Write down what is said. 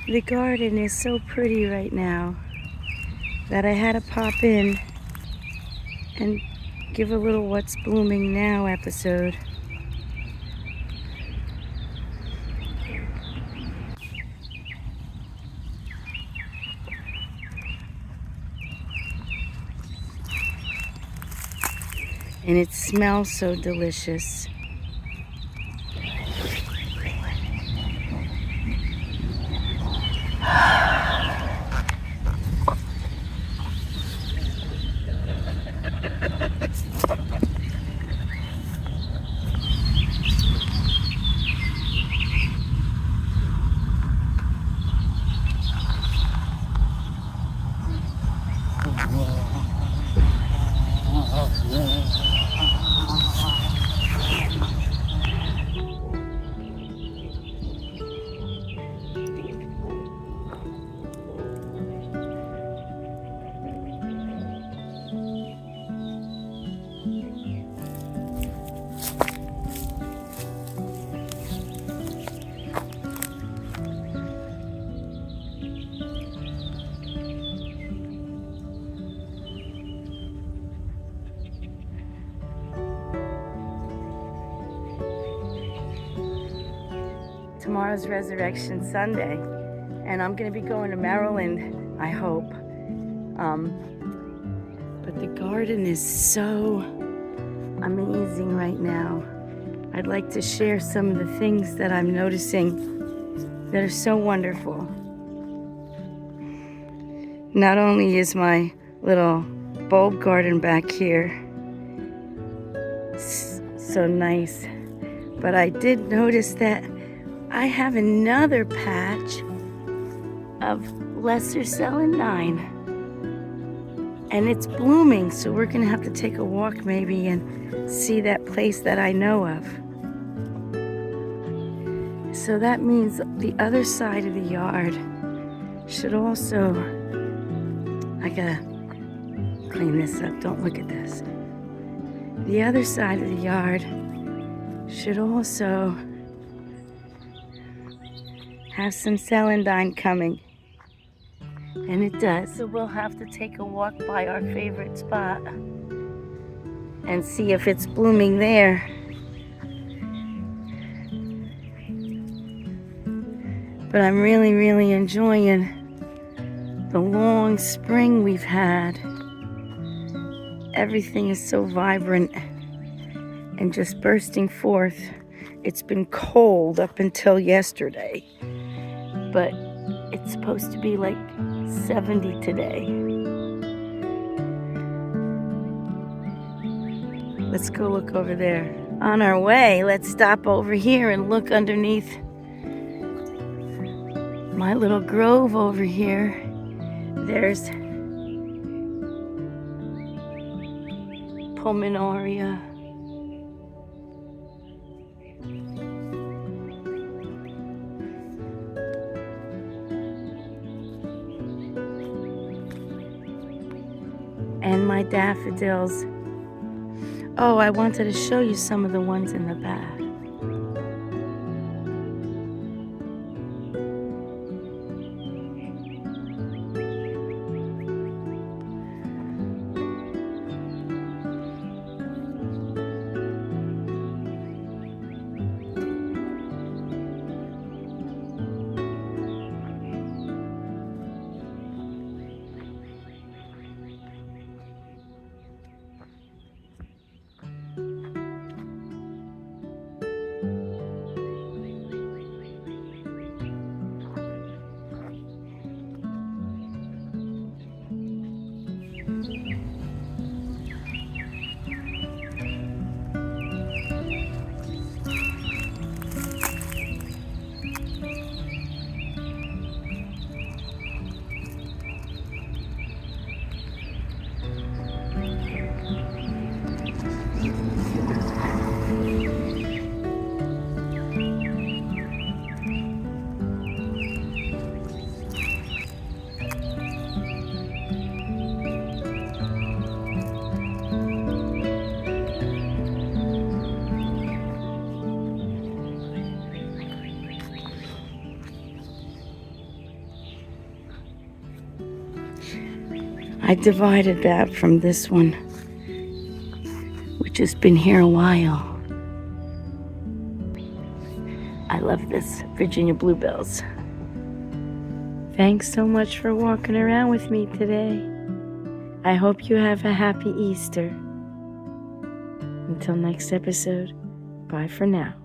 The garden is so pretty right now that I had to pop in and give a little What's Blooming Now episode. And it smells so delicious. Tomorrow's Resurrection Sunday, and I'm going to be going to Maryland, I hope. But the garden is so amazing right now. I'd like to share some of the things that I'm noticing that are so wonderful. Not only is my little bulb garden back here so nice, but I did notice that I have another patch of lesser celandine, and it's blooming, so we're gonna have to take a walk maybe and see that place that I know of. So that means the other side of the yard should also, I gotta clean this up, don't look at this. The other side of the yard should also have some celandine coming, and it does. So we'll have to take a walk by our favorite spot and see if it's blooming there. But I'm really enjoying the long spring we've had. Everything is so vibrant and just bursting forth. It's been cold up until yesterday, but it's supposed to be like 70 today. Let's go look over there. On our way, let's stop over here and look underneath my little grove over here. There's Pulmonaria. And my daffodils. Oh, I wanted to show you some of the ones in the back. I divided that from this one, which has been here a while. I love this Virginia bluebells. Thanks so much for walking around with me today. I hope you have a happy Easter. Until next episode, bye for now.